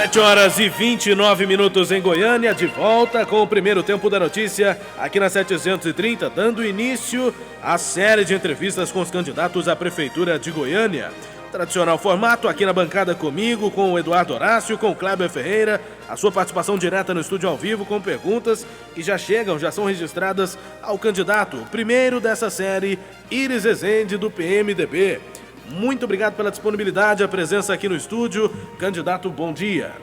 7h29 em Goiânia, de volta com o primeiro tempo da notícia aqui na 730, dando início à série de entrevistas com os candidatos à Prefeitura de Goiânia. Tradicional formato aqui na bancada comigo, com o Eduardo Horácio, com o Kleber Ferreira, a sua participação direta no estúdio ao vivo com perguntas que já são registradas ao candidato, o primeiro dessa série, Iris Rezende, do PMDB. Muito obrigado pela disponibilidade, a presença aqui no estúdio. Candidato, bom dia.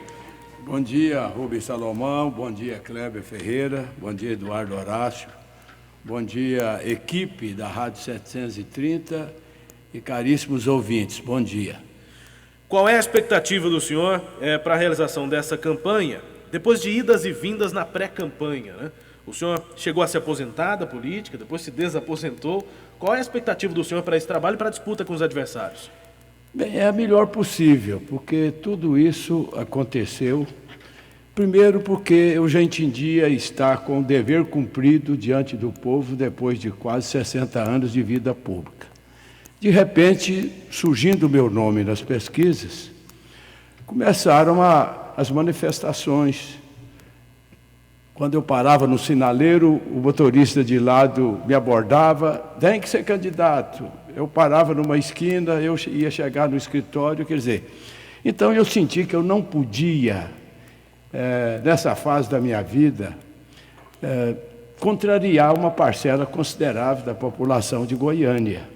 Bom dia, Rubens Salomão. Bom dia, Kleber Ferreira. Bom dia, Eduardo Horácio. Bom dia, equipe da Rádio 730 e caríssimos ouvintes. Bom dia. Qual é a expectativa do senhor para a realização dessa campanha, depois de idas e vindas na pré-campanha, né? O senhor chegou a se aposentar da política, depois se desaposentou. Qual é a expectativa do senhor para esse trabalho e para a disputa com os adversários? Bem, é a melhor possível, porque tudo isso aconteceu. Primeiro porque eu já entendia estar com o dever cumprido diante do povo depois de quase 60 anos de vida pública. De repente, surgindo o meu nome nas pesquisas, começaram as manifestações. Quando eu parava no sinaleiro, o motorista de lado me abordava: tem que ser candidato. Eu parava numa esquina, eu ia chegar no escritório, quer dizer. Então eu senti que eu não podia, nessa fase da minha vida, contrariar uma parcela considerável da população de Goiânia.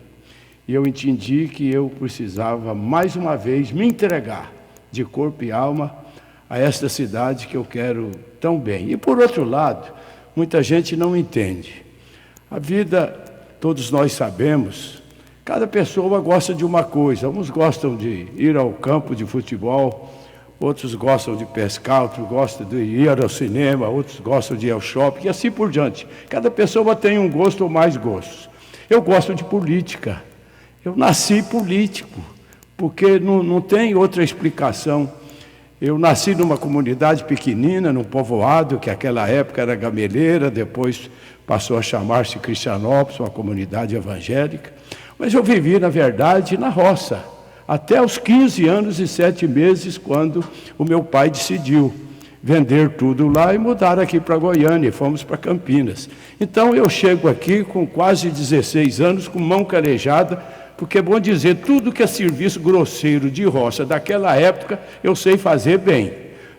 E eu entendi que eu precisava, mais uma vez, me entregar de corpo e alma a esta cidade que eu quero tão bem. E, por outro lado, muita gente não entende. A vida, todos nós sabemos, cada pessoa gosta de uma coisa. Uns gostam de ir ao campo de futebol, outros gostam de pescar, outros gostam de ir ao cinema, outros gostam de ir ao shopping, e assim por diante. Cada pessoa tem um gosto ou mais gostos. Eu gosto de política. Eu nasci político, porque não tem outra explicação. Eu nasci numa comunidade pequenina, num povoado, que naquela época era Gameleira, depois passou a chamar-se Cristianópolis, uma comunidade evangélica. Mas eu vivi, na verdade, na roça, até os 15 anos e 7 meses, quando o meu pai decidiu vender tudo lá e mudar aqui para Goiânia, e fomos para Campinas. Então eu chego aqui com quase 16 anos, com mão calejada, porque é bom dizer, tudo que é serviço grosseiro de roça daquela época, eu sei fazer bem.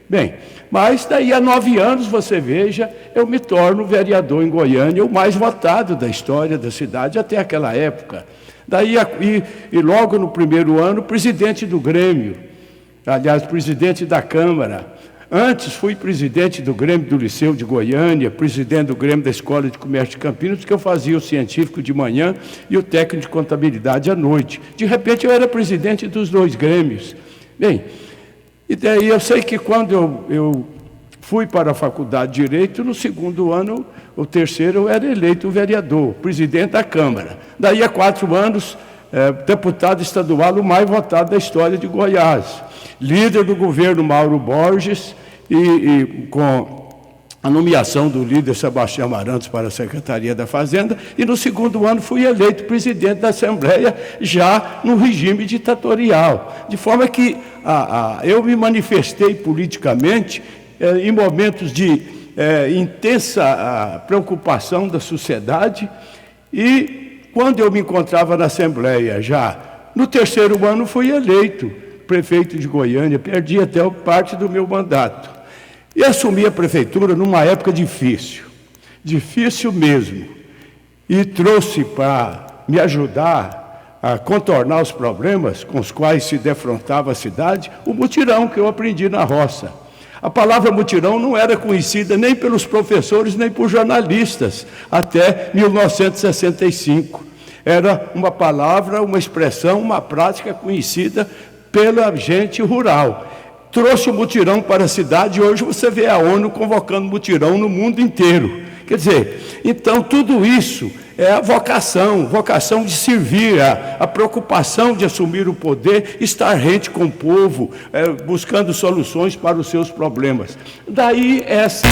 Bem, mas daí a 9 anos, você veja, eu me torno vereador em Goiânia, o mais votado da história da cidade até aquela época. Daí, e logo no primeiro ano, presidente do Grêmio, aliás, presidente da Câmara. Antes fui presidente do Grêmio do Liceu de Goiânia, presidente do Grêmio da Escola de Comércio de Campinas, porque eu fazia o científico de manhã e o técnico de contabilidade à noite. De repente eu era presidente dos 2 grêmios. Bem, e daí eu sei que quando eu fui para a faculdade de Direito, no segundo ano, o terceiro, eu era eleito vereador, presidente da Câmara. Daí a 4 anos, deputado estadual, o mais votado da história de Goiás. Líder do governo Mauro Borges e com a nomeação do líder Sebastião Amarantos para a Secretaria da Fazenda, e no segundo ano fui eleito presidente da Assembleia, já no regime ditatorial. De forma que eu me manifestei politicamente em momentos de intensa preocupação da sociedade, e quando eu me encontrava na Assembleia, já no terceiro ano fui eleito prefeito de Goiânia, perdi até parte do meu mandato. E assumi a prefeitura numa época difícil mesmo. E trouxe para me ajudar a contornar os problemas com os quais se defrontava a cidade, o mutirão que eu aprendi na roça. A palavra mutirão não era conhecida nem pelos professores, nem por jornalistas, até 1965. Era uma palavra, uma expressão, uma prática conhecida pela gente rural. Trouxe o mutirão para a cidade e hoje você vê a ONU convocando mutirão no mundo inteiro. Quer dizer, então tudo isso é a vocação de servir, a preocupação de assumir o poder, estar rente com o povo, buscando soluções para os seus problemas. Daí essa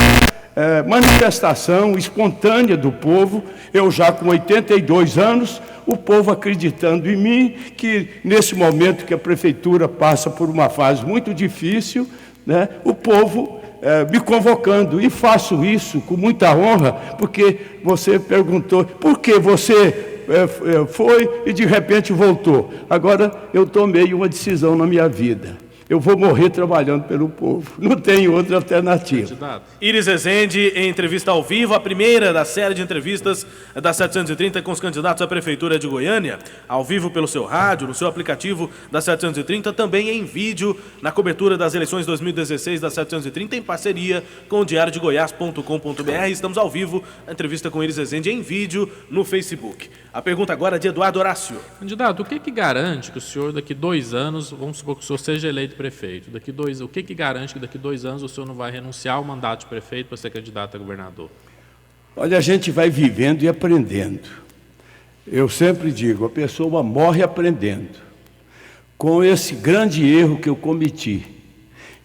manifestação espontânea do povo, eu já com 82 anos, o povo acreditando em mim, que nesse momento que a prefeitura passa por uma fase muito difícil, né, o povo me convocando, e faço isso com muita honra, porque você perguntou, por que você foi e de repente voltou? Agora eu tomei uma decisão na minha vida. Eu vou morrer trabalhando pelo povo. Não tenho outra alternativa. Iris Rezende, em entrevista ao vivo, a primeira da série de entrevistas da 730 com os candidatos à Prefeitura de Goiânia, ao vivo pelo seu rádio, no seu aplicativo da 730, também em vídeo, na cobertura das eleições 2016 da 730, em parceria com o diariodegoias.com.br. Estamos ao vivo, a entrevista com Iris Rezende em vídeo no Facebook. A pergunta agora é de Eduardo Horácio. Candidato, o que garante que o senhor daqui 2 anos, vamos supor que o senhor seja eleito prefeito, o que garante que daqui 2 anos o senhor não vai renunciar ao mandato de prefeito para ser candidato a governador? Olha, a gente vai vivendo e aprendendo. Eu sempre digo, a pessoa morre aprendendo. Com esse grande erro que eu cometi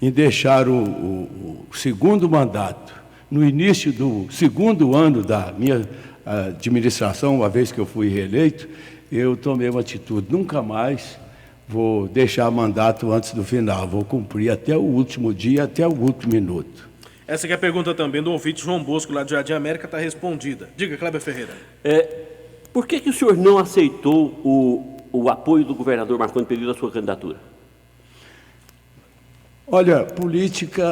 em deixar o segundo mandato, no início do segundo ano da minha administração, uma vez que eu fui reeleito, eu tomei uma atitude, nunca mais vou deixar mandato antes do final, vou cumprir até o último dia, até o último minuto. Essa aqui é a pergunta também do ouvinte João Bosco, lá de Jardim América, está respondida. Diga, Kleber Ferreira. Por que o senhor não aceitou o apoio do governador Marconi Perillo à sua candidatura? Olha, política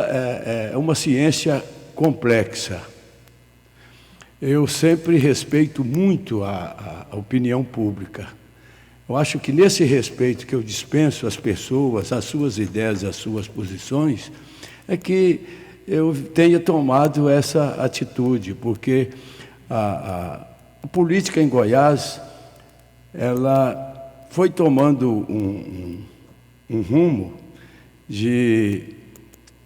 é uma ciência complexa. Eu sempre respeito muito a opinião pública. Eu acho que nesse respeito que eu dispenso às pessoas, às suas ideias, às suas posições, é que eu tenha tomado essa atitude, porque a política em Goiás, ela foi tomando um rumo de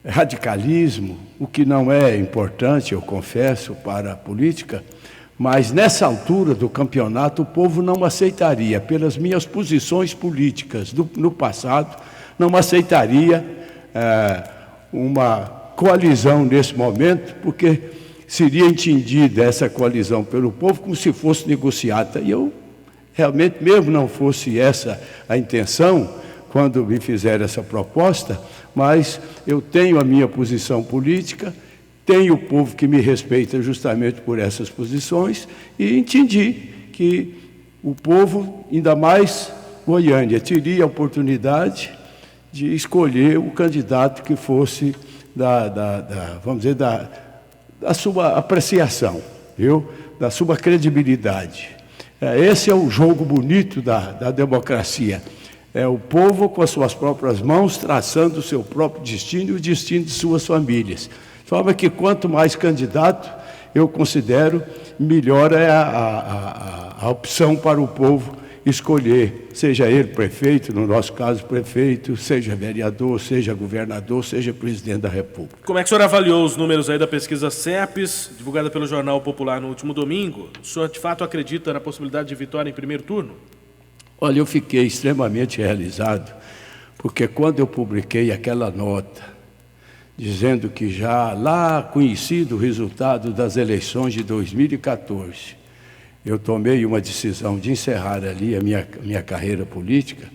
radicalismo, o que não é importante, eu confesso, para a política, mas nessa altura do campeonato o povo não aceitaria, pelas minhas posições políticas no passado, não aceitaria uma coalizão nesse momento, porque seria entendida essa coalizão pelo povo como se fosse negociada. E eu realmente, mesmo não fosse essa a intenção, quando me fizeram essa proposta, mas eu tenho a minha posição política, tenho o povo que me respeita justamente por essas posições, e entendi que o povo, ainda mais Goiânia, teria a oportunidade de escolher o candidato que fosse vamos dizer, da sua apreciação, viu? Da sua credibilidade. Esse é o jogo bonito da democracia. É o povo com as suas próprias mãos traçando o seu próprio destino e o destino de suas famílias. De forma que quanto mais candidato, eu considero, melhor é a opção para o povo escolher, seja ele prefeito, no nosso caso prefeito, seja vereador, seja governador, seja presidente da República. Como é que o senhor avaliou os números aí da pesquisa CEPES, divulgada pelo Jornal Popular no último domingo? O senhor de fato acredita na possibilidade de vitória em primeiro turno? Olha, eu fiquei extremamente realizado, porque quando eu publiquei aquela nota, dizendo que já lá conhecido o resultado das eleições de 2014, eu tomei uma decisão de encerrar ali a minha carreira política,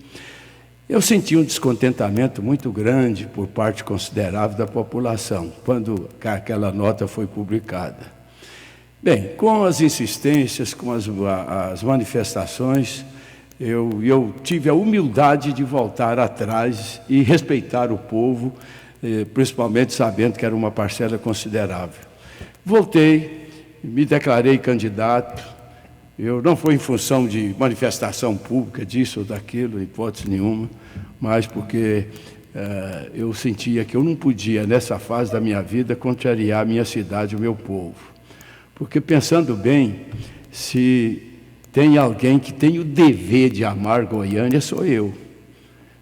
eu senti um descontentamento muito grande por parte considerável da população, quando aquela nota foi publicada. Bem, com as insistências, com as manifestações, eu tive a humildade de voltar atrás e respeitar o povo, principalmente sabendo que era uma parcela considerável. Voltei, me declarei candidato. Eu não foi em função de manifestação pública, disso ou daquilo, hipótese nenhuma, mas porque eu sentia que eu não podia, nessa fase da minha vida, contrariar a minha cidade, o meu povo. Porque, pensando bem, se tem alguém que tem o dever de amar Goiânia, sou eu.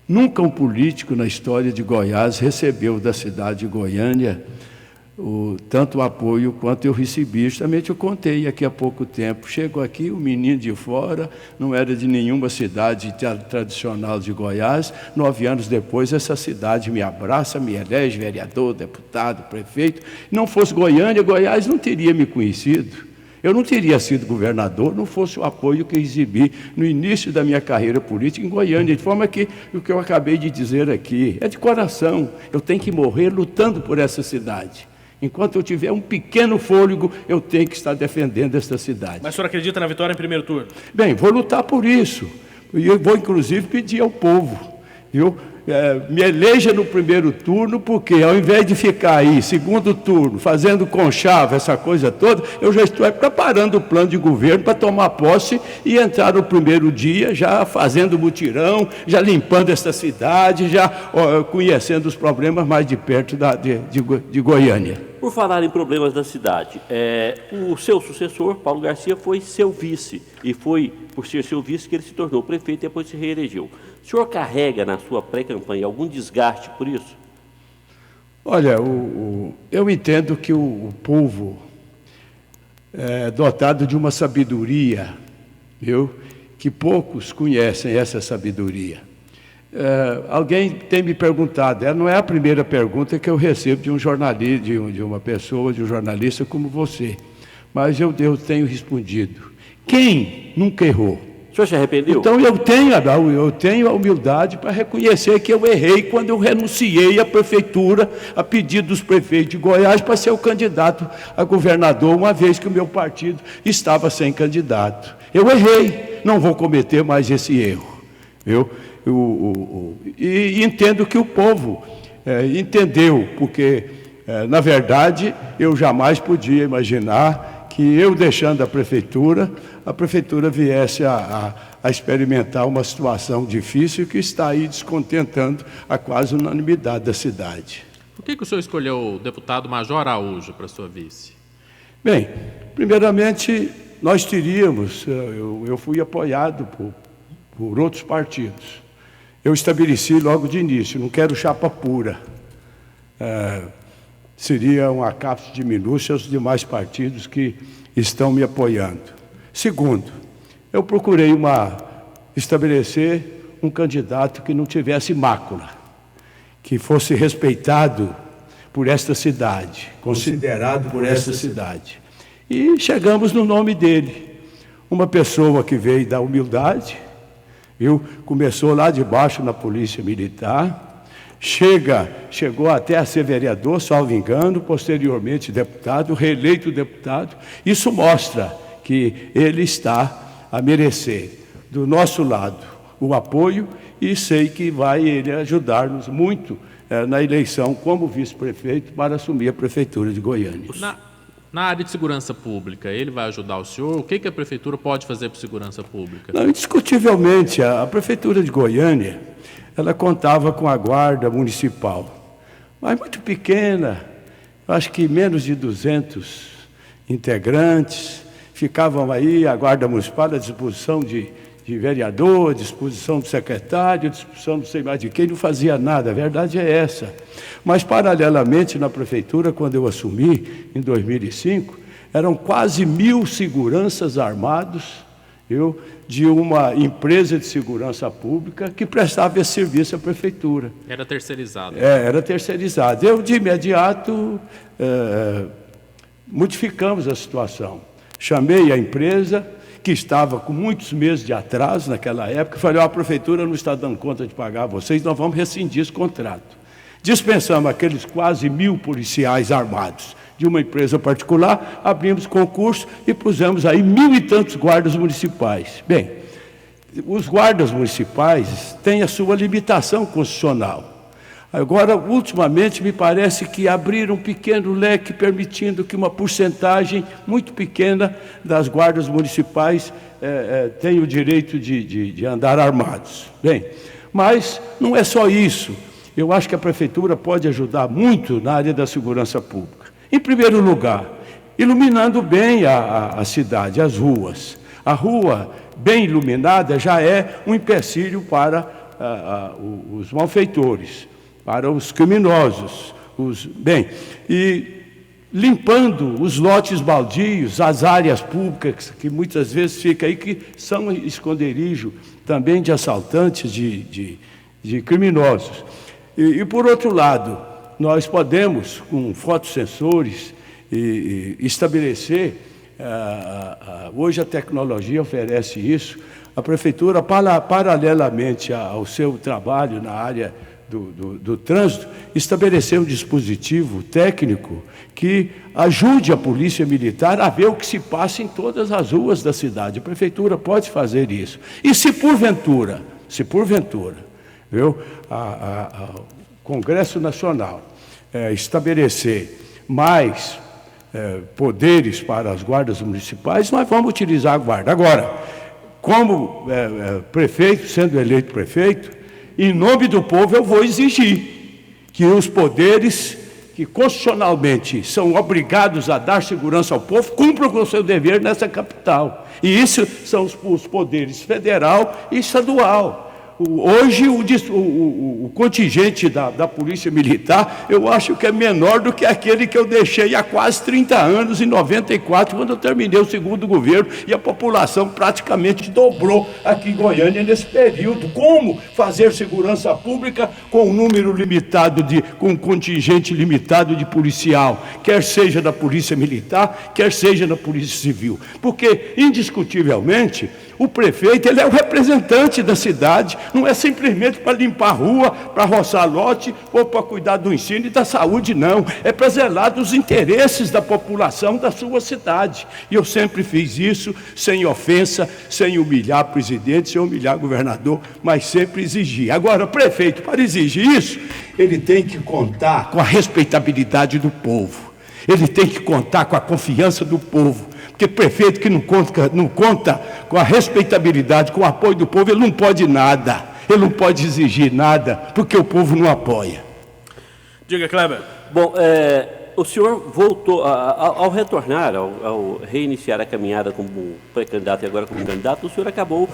Nunca um político na história de Goiás recebeu da cidade de Goiânia tanto o apoio quanto eu recebi. Justamente eu contei aqui há pouco tempo. Chego aqui, um menino de fora, não era de nenhuma cidade tradicional de Goiás. 9 anos depois, essa cidade me abraça, me elege vereador, deputado, prefeito. Não fosse Goiânia, Goiás não teria me conhecido. Eu não teria sido governador, não fosse o apoio que exibi no início da minha carreira política em Goiânia, de forma que o que eu acabei de dizer aqui é de coração. Eu tenho que morrer lutando por essa cidade. Enquanto eu tiver um pequeno fôlego, eu tenho que estar defendendo esta cidade. Mas o senhor acredita na vitória em primeiro turno? Bem, vou lutar por isso. E eu vou, inclusive, pedir ao povo, viu? Me eleja no primeiro turno, porque ao invés de ficar aí, segundo turno, fazendo conchava, essa coisa toda, eu já estou preparando o plano de governo para tomar posse e entrar no primeiro dia, já fazendo mutirão, já limpando esta cidade, já conhecendo os problemas mais de perto de Goiânia. Por falar em problemas da cidade, o seu sucessor, Paulo Garcia, foi seu vice, e foi por ser seu vice que ele se tornou prefeito e depois se reelegeu. O senhor carrega na sua pré-campanha algum desgaste por isso? Olha, eu entendo que o povo é dotado de uma sabedoria, viu? Que poucos conhecem essa sabedoria. Alguém tem me perguntado, não é a primeira pergunta que eu recebo de um jornalista, de uma pessoa, de um jornalista como você, mas eu tenho respondido. Quem nunca errou? O senhor se arrependeu? Então eu tenho a humildade para reconhecer que eu errei quando eu renunciei à prefeitura, a pedido dos prefeitos de Goiás, para ser o candidato a governador, uma vez que o meu partido estava sem candidato. Eu errei, não vou cometer mais esse erro, viu? E entendo que o povo entendeu, porque, na verdade, eu jamais podia imaginar que eu, deixando a prefeitura viesse a experimentar uma situação difícil que está aí descontentando a quase unanimidade da cidade. Por que o senhor escolheu o deputado Major Araújo para sua vice? Bem, primeiramente, nós teríamos, eu fui apoiado por outros partidos. Eu estabeleci logo de início, não quero chapa pura. Seria um acaso de minúcia aos demais partidos que estão me apoiando. Segundo, eu procurei estabelecer um candidato que não tivesse mácula, que fosse respeitado por esta cidade, considerado por esta cidade. E chegamos no nome dele, uma pessoa que veio da humildade, viu? Começou lá de baixo na Polícia Militar, chegou até a ser vereador, salvo engano, posteriormente deputado, reeleito deputado. Isso mostra que ele está a merecer, do nosso lado, o apoio, e sei que vai ele ajudar-nos muito na eleição como vice-prefeito para assumir a prefeitura de Goiânia. Na área de segurança pública, ele vai ajudar o senhor? O que a prefeitura pode fazer por segurança pública? Não, indiscutivelmente, a prefeitura de Goiânia, ela contava com a guarda municipal, mas muito pequena, acho que menos de 200 integrantes, ficavam aí, a guarda municipal à disposição de vereador, à disposição do secretário, à disposição não sei mais de quem, não fazia nada, a verdade é essa. Mas, paralelamente, na prefeitura, quando eu assumi, em 2005, eram quase 1.000 seguranças armados, de uma empresa de segurança pública que prestava esse serviço à prefeitura. Era terceirizado. Era terceirizado. Eu, de imediato, modificamos a situação. Chamei a empresa, que estava com muitos meses de atraso naquela época, falei, a prefeitura não está dando conta de pagar vocês, nós vamos rescindir esse contrato. Dispensamos aqueles quase 1.000 policiais armados de uma empresa particular, abrimos concurso e pusemos aí 1.000 e tantos guardas municipais. Bem, os guardas municipais têm a sua limitação constitucional. Agora, ultimamente, me parece que abriram um pequeno leque, permitindo que uma porcentagem muito pequena das guardas municipais tenha o direito de andar armados. Bem, mas não é só isso. Eu acho que a prefeitura pode ajudar muito na área da segurança pública. Em primeiro lugar, iluminando bem a cidade, as ruas. A rua bem iluminada já é um empecilho para os malfeitores, para os criminosos. E limpando os lotes baldios, as áreas públicas, que muitas vezes ficam aí, que são esconderijo também de assaltantes, de criminosos. E, por outro lado, nós podemos, com fotossensores, estabelecer hoje a tecnologia oferece isso. A Prefeitura, paralelamente ao seu trabalho na área do trânsito, estabeleceu um dispositivo técnico que ajude a Polícia Militar a ver o que se passa em todas as ruas da cidade. A Prefeitura pode fazer isso. E se porventura, viu, o Congresso Nacional estabelecer mais poderes para as guardas municipais, nós vamos utilizar a guarda. Agora, como prefeito, sendo eleito prefeito, em nome do povo eu vou exigir que os poderes que constitucionalmente são obrigados a dar segurança ao povo cumpram com o seu dever nessa capital. E isso são os poderes federal e estadual. Hoje, o contingente da Polícia Militar, eu acho que é menor do que aquele que eu deixei há quase 30 anos, em 94, quando eu terminei o segundo governo, e a população praticamente dobrou aqui em Goiânia nesse período. Como fazer segurança pública com um número limitado, com um contingente limitado de policial, quer seja da Polícia Militar, quer seja da Polícia Civil? Porque, indiscutivelmente, o prefeito, ele é o representante da cidade, não é simplesmente para limpar a rua, para roçar lote ou para cuidar do ensino e da saúde, não. É para zelar dos interesses da população da sua cidade. E eu sempre fiz isso sem ofensa, sem humilhar presidente, sem humilhar governador, mas sempre exigi. Agora, o prefeito, para exigir isso, ele tem que contar com a respeitabilidade do povo. Ele tem que contar com a confiança do povo. Porque prefeito que não conta com a respeitabilidade, com o apoio do povo, ele não pode nada, ele não pode exigir nada, porque o povo não apoia. Diga, Kleber. Bom, o senhor voltou, ao retornar, ao reiniciar a caminhada como pré-candidato e agora como candidato, o senhor acabou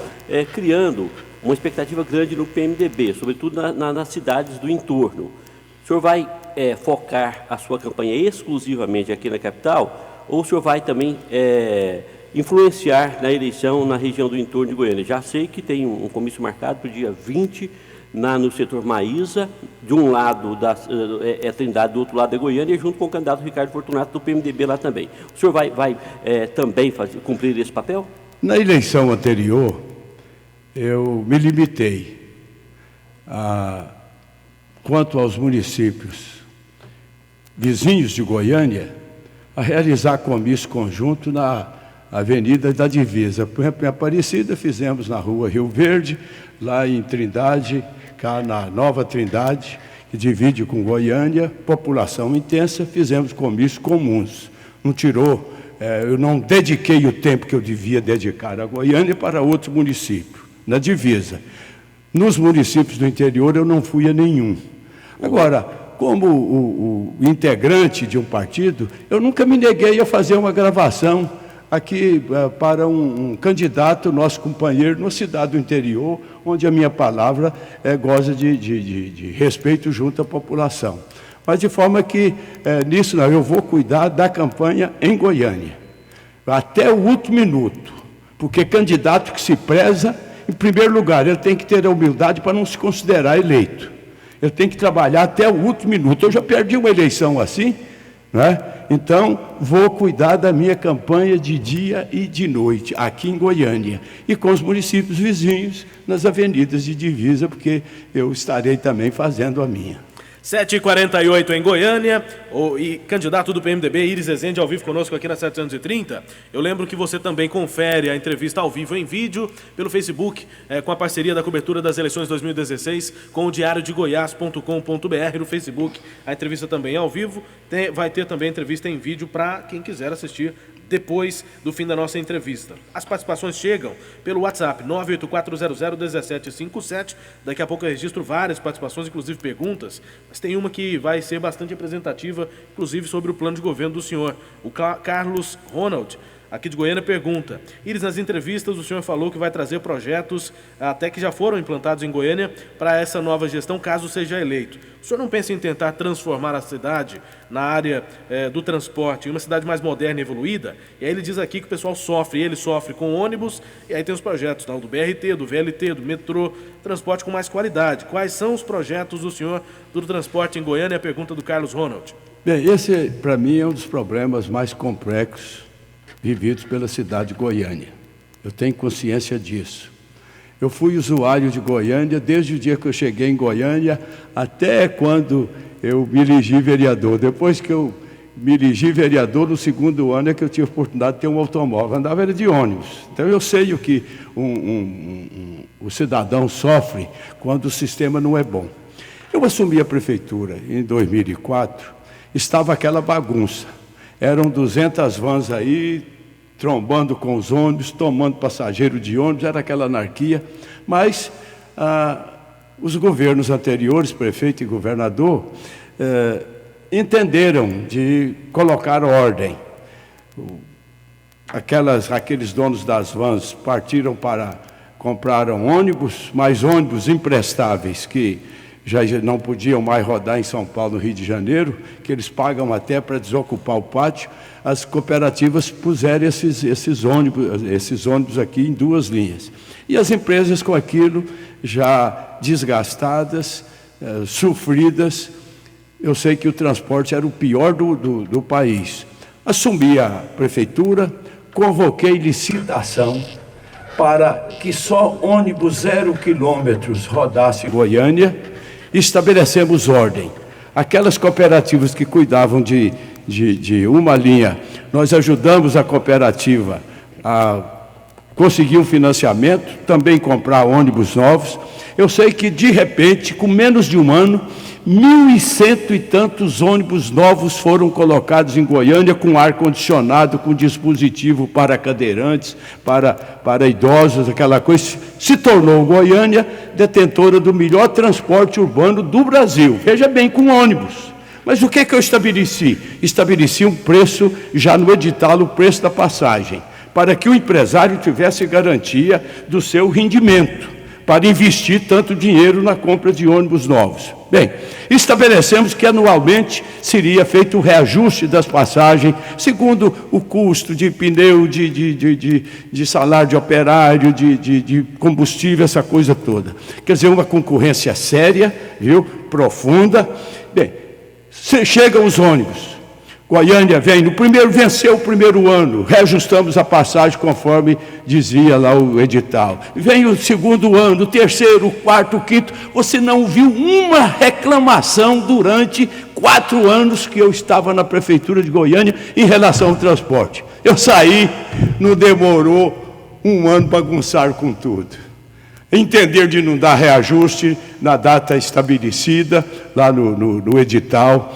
criando uma expectativa grande no PMDB, sobretudo nas cidades do entorno. O senhor vai focar a sua campanha exclusivamente aqui na capital? Ou o senhor vai também influenciar na eleição na região do entorno de Goiânia? Já sei que tem um comício marcado para o dia 20, no setor Maísa, de um lado Trindade, do outro lado é Goiânia, junto com o candidato Ricardo Fortunato do PMDB lá também. O senhor vai também cumprir esse papel? Na eleição anterior, eu me limitei quanto aos municípios vizinhos de Goiânia, a realizar comício conjunto na Avenida da Divisa. Por exemplo, em Aparecida, fizemos na rua Rio Verde, lá em Trindade, cá na Nova Trindade, que divide com Goiânia, população intensa, fizemos comícios comuns. Não tirou, eu não dediquei o tempo que eu devia dedicar a Goiânia para outro município, na divisa. Nos municípios do interior, eu não fui a nenhum. Agora, como o integrante de um partido, eu nunca me neguei a fazer uma gravação aqui para um candidato, nosso companheiro, numa cidade do interior, onde a minha palavra goza de respeito junto à população. Mas de forma que, nisso não, eu vou cuidar da campanha em Goiânia, até o último minuto, porque candidato que se preza, em primeiro lugar, ele tem que ter a humildade para não se considerar eleito. Ele tem que trabalhar até o último minuto. Eu já perdi uma eleição assim, né? Então, vou cuidar da minha campanha de dia e de noite, aqui em Goiânia, e com os municípios vizinhos, nas avenidas de divisa, porque eu estarei também fazendo a minha. 7h48 em Goiânia, e candidato do PMDB, Iris Rezende, ao vivo conosco aqui na 730. Eu lembro que você também confere a entrevista ao vivo em vídeo pelo Facebook, com a parceria da cobertura das eleições 2016 com o diariodegoias.com.br no Facebook. A entrevista também ao vivo, vai ter também entrevista em vídeo para quem quiser assistir depois do fim da nossa entrevista. As participações chegam pelo WhatsApp 984001757. Daqui a pouco eu registro várias participações, inclusive perguntas, mas tem uma que vai ser bastante representativa, inclusive sobre o plano de governo do senhor. O Carlos Ronald, aqui de Goiânia, pergunta: Iris, nas entrevistas o senhor falou que vai trazer projetos até que já foram implantados em Goiânia para essa nova gestão, caso seja eleito. O senhor não pensa em tentar transformar a cidade na área do transporte em uma cidade mais moderna e evoluída? E aí ele diz aqui que o pessoal sofre, ele sofre com ônibus, e aí tem os projetos do BRT, do VLT, do metrô, transporte com mais qualidade. Quais são os projetos do senhor do transporte em Goiânia? É a pergunta do Carlos Ronald. Bem, esse para mim é um dos problemas mais complexos vividos pela cidade de Goiânia. Eu tenho consciência disso. Eu fui usuário de Goiânia desde o dia que eu cheguei em Goiânia até quando eu me elegi vereador. Depois que eu me elegi vereador, no segundo ano é que eu tive a oportunidade de ter um automóvel. Andava era de ônibus. Então eu sei o que o cidadão sofre quando o sistema não é bom. Eu assumi a prefeitura em 2004, estava aquela bagunça. Eram 200 vans aí, trombando com os ônibus, tomando passageiro de ônibus, era aquela anarquia. Mas os governos anteriores, prefeito e governador, entenderam de colocar ordem. Aqueles donos das vans compraram ônibus, mais ônibus imprestáveis que já não podiam mais rodar em São Paulo, no Rio de Janeiro, que eles pagam até para desocupar o pátio. As cooperativas puseram esses ônibus aqui em 2 linhas. E as empresas com aquilo já desgastadas, sofridas. Eu sei que o transporte era o pior do país. Assumi a prefeitura, convoquei licitação para que só ônibus 0 quilômetros rodasse em Goiânia. Estabelecemos ordem. Aquelas cooperativas que cuidavam de uma linha, nós ajudamos a cooperativa a conseguir um financiamento, também comprar ônibus novos. Eu sei que, de repente, com menos de um ano, 1.100 e tantos ônibus novos foram colocados em Goiânia, com ar-condicionado, com dispositivo para cadeirantes, para idosos, aquela coisa. Se tornou Goiânia detentora do melhor transporte urbano do Brasil. Veja bem, com ônibus. Mas o que é que eu estabeleci? Estabeleci um preço, já no edital, o preço da passagem, para que o empresário tivesse garantia do seu rendimento, para investir tanto dinheiro na compra de ônibus novos. Bem, estabelecemos que anualmente seria feito o reajuste das passagens, segundo o custo de pneu, de salário de operário, de combustível, essa coisa toda. Quer dizer, uma concorrência séria, viu, profunda. Bem, chegam os ônibus. Goiânia venceu o primeiro ano, reajustamos a passagem conforme dizia lá o edital. Vem o segundo ano, o terceiro, o quarto, o quinto. Você não viu uma reclamação durante 4 anos que eu estava na prefeitura de Goiânia em relação ao transporte. Eu saí, não demorou um ano para bagunçar com tudo. Entender de não dar reajuste na data estabelecida lá no edital,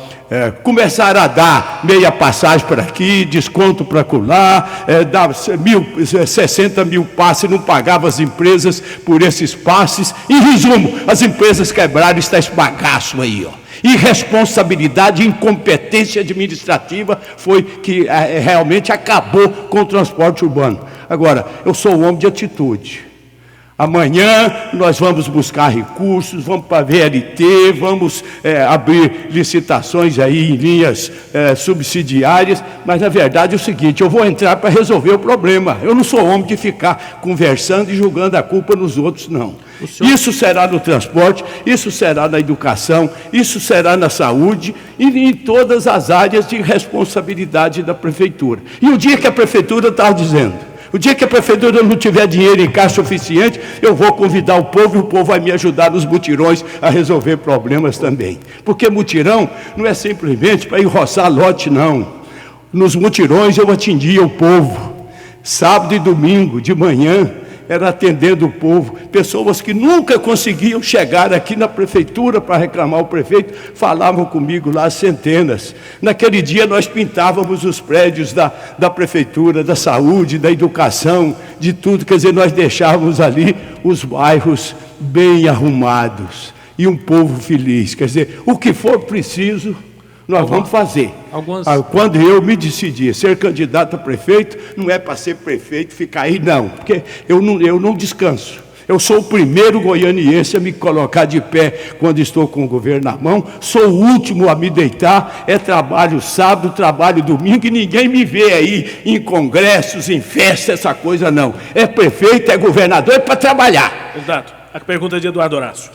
começaram a dar meia passagem para aqui, desconto para acolá, dar 60 mil passes, não pagava as empresas por esses passes. Em resumo, as empresas quebraram, está esse bagaço aí, ó. Irresponsabilidade e incompetência administrativa foi que realmente acabou com o transporte urbano. Agora, eu sou um homem de atitude. Amanhã nós vamos buscar recursos, vamos para a VLT, vamos abrir licitações aí em linhas subsidiárias, mas na verdade é o seguinte, eu vou entrar para resolver o problema. Eu não sou homem de ficar conversando e julgando a culpa nos outros, não. Isso será no transporte, isso será na educação, isso será na saúde e em todas as áreas de responsabilidade da prefeitura. E o dia que a prefeitura está dizendo, o dia que a prefeitura não tiver dinheiro em caixa suficiente, eu vou convidar o povo e o povo vai me ajudar nos mutirões a resolver problemas também. Porque mutirão não é simplesmente para ir roçar lote, não. Nos mutirões eu atendia o povo. Sábado e domingo, de manhã, era atendendo o povo. Pessoas que nunca conseguiam chegar aqui na prefeitura para reclamar o prefeito, falavam comigo lá centenas. Naquele dia nós pintávamos os prédios da prefeitura, da saúde, da educação, de tudo. Quer dizer, nós deixávamos ali os bairros bem arrumados e um povo feliz. Quer dizer, o que for preciso, nós vamos fazer. Quando eu me decidi ser candidato a prefeito, não é para ser prefeito, ficar aí não, porque eu não descanso. Eu sou o primeiro goianiense a me colocar de pé quando estou com o governo na mão, sou o último a me deitar, trabalho sábado, trabalho domingo e ninguém me vê aí em congressos, em festas, essa coisa não. É prefeito, é governador, é para trabalhar. Candidato, a pergunta é de Eduardo Horácio.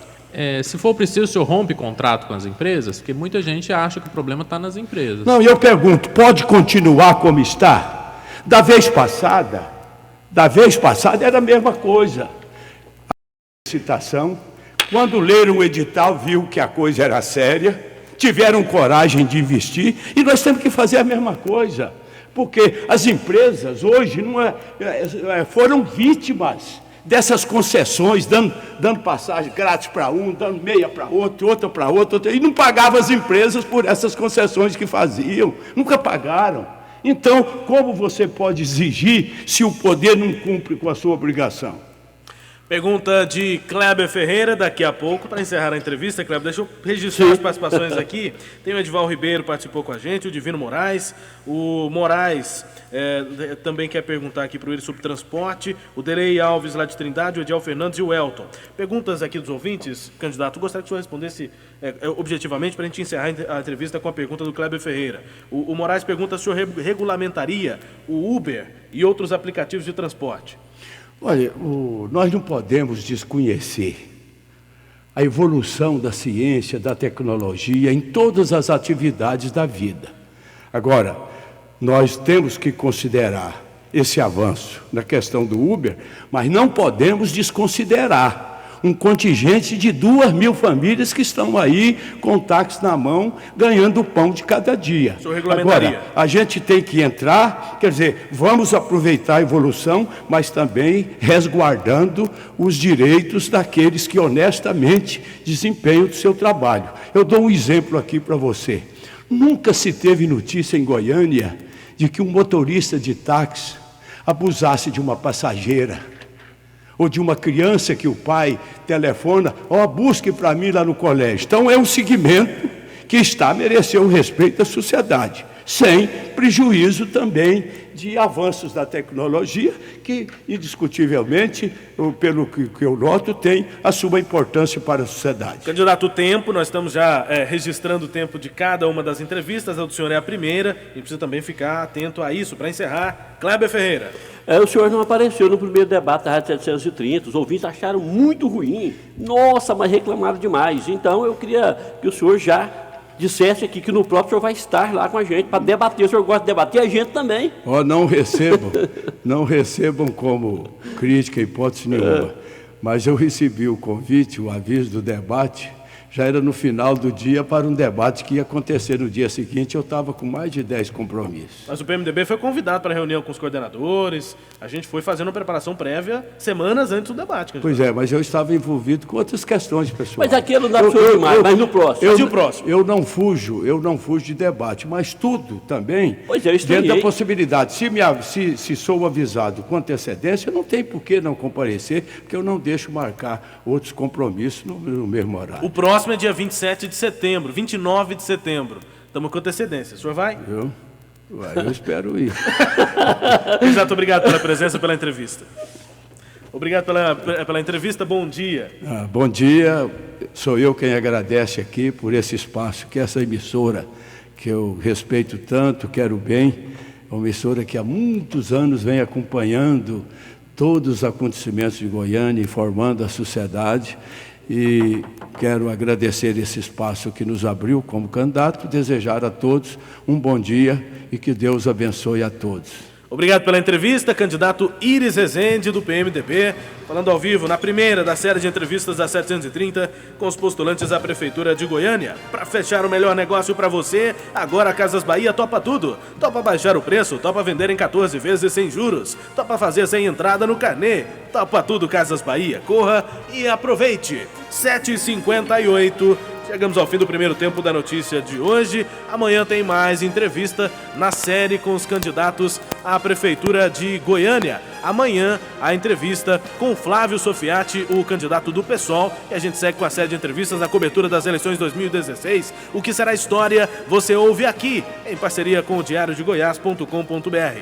Se for preciso, o senhor rompe contrato com as empresas? Porque muita gente acha que o problema está nas empresas. Não, eu pergunto, pode continuar como está? Da vez passada era a mesma coisa. Citação, quando leram o edital, viu que a coisa era séria, tiveram coragem de investir, e nós temos que fazer a mesma coisa, porque as empresas hoje foram vítimas dessas concessões, dando passagem grátis para um, dando meia para outro, outra para outro, e não pagavam as empresas por essas concessões que faziam, nunca pagaram. Então, como você pode exigir se o poder não cumpre com a sua obrigação? Pergunta de Kleber Ferreira, daqui a pouco, para encerrar a entrevista. Kleber, deixa eu registrar as participações aqui. Tem o Edival Ribeiro, participou com a gente, o Divino Moraes. O Moraes também quer perguntar aqui para o ele sobre transporte. O Derei Alves, lá de Trindade, o Ediel Fernandes e o Elton. Perguntas aqui dos ouvintes, candidato. Gostaria que o senhor respondesse objetivamente para a gente encerrar a entrevista com a pergunta do Kleber Ferreira. O Moraes pergunta se o senhor regulamentaria o Uber e outros aplicativos de transporte. Olha, nós não podemos desconhecer a evolução da ciência, da tecnologia em todas as atividades da vida. Agora, nós temos que considerar esse avanço na questão do Uber, mas não podemos desconsiderar um contingente de 2.000 famílias que estão aí com o táxi na mão, ganhando o pão de cada dia. O senhor regulamentaria? Agora, a gente tem que entrar, quer dizer, vamos aproveitar a evolução, mas também resguardando os direitos daqueles que honestamente desempenham o seu trabalho. Eu dou um exemplo aqui para você. Nunca se teve notícia em Goiânia de que um motorista de táxi abusasse de uma passageira, ou de uma criança que o pai telefona, busque para mim lá no colégio. Então é um segmento que está a merecer o respeito da sociedade, sem prejuízo também de avanços da tecnologia, que indiscutivelmente, pelo que eu noto, tem a sua importância para a sociedade. Candidato, o tempo, nós estamos já registrando o tempo de cada uma das entrevistas, a do senhor é a primeira, e precisa também ficar atento a isso. Para encerrar, Kleber Ferreira. O senhor não apareceu no primeiro debate da Rádio 730, os ouvintes acharam muito ruim, nossa, mas reclamaram demais. Então eu queria que o senhor já dissesse aqui que no próprio o senhor vai estar lá com a gente para debater. O senhor gosta de debater, a gente também. Não recebam como crítica, hipótese nenhuma. Mas eu recebi o convite, o aviso do debate, já era no final do dia para um debate que ia acontecer no dia seguinte. Eu estava com mais de 10 compromissos. Mas o PMDB foi convidado para a reunião com os coordenadores, a gente foi fazendo uma preparação prévia semanas antes do debate. Pois é, mas eu estava envolvido com outras questões, pessoal. Mas aquilo não dá para o senhor demais, mas no próximo. Eu não fujo de debate, mas tudo também dentro da possibilidade. Se sou avisado com antecedência, não tem por que não comparecer, porque eu não deixo marcar outros compromissos no mesmo horário. O próximo é dia 27 de setembro, 29 de setembro. Estamos com antecedência. O senhor vai? Eu espero ir. Exato, obrigado pela presença, pela entrevista. Obrigado pela entrevista, bom dia. Bom dia, sou eu quem agradece aqui por esse espaço, que essa emissora, que eu respeito tanto, quero bem, é uma emissora que há muitos anos vem acompanhando todos os acontecimentos de Goiânia, informando a sociedade. E quero agradecer esse espaço que nos abriu como candidato, desejar a todos um bom dia e que Deus abençoe a todos. Obrigado pela entrevista, candidato Iris Rezende, do PMDB, falando ao vivo na primeira da série de entrevistas da 730 com os postulantes à Prefeitura de Goiânia. Para fechar o melhor negócio para você, agora a Casas Bahia topa tudo. Topa baixar o preço, topa vender em 14 vezes sem juros, topa fazer sem entrada no carnê. Topa tudo Casas Bahia. Corra e aproveite. 7h58. Chegamos ao fim do primeiro tempo da notícia de hoje. Amanhã tem mais entrevista na série com os candidatos à Prefeitura de Goiânia. Amanhã a entrevista com Flávio Sofiati, o candidato do PSOL. E a gente segue com a série de entrevistas na cobertura das eleições 2016. O que será história, você ouve aqui, em parceria com o diariodegoias.com.br.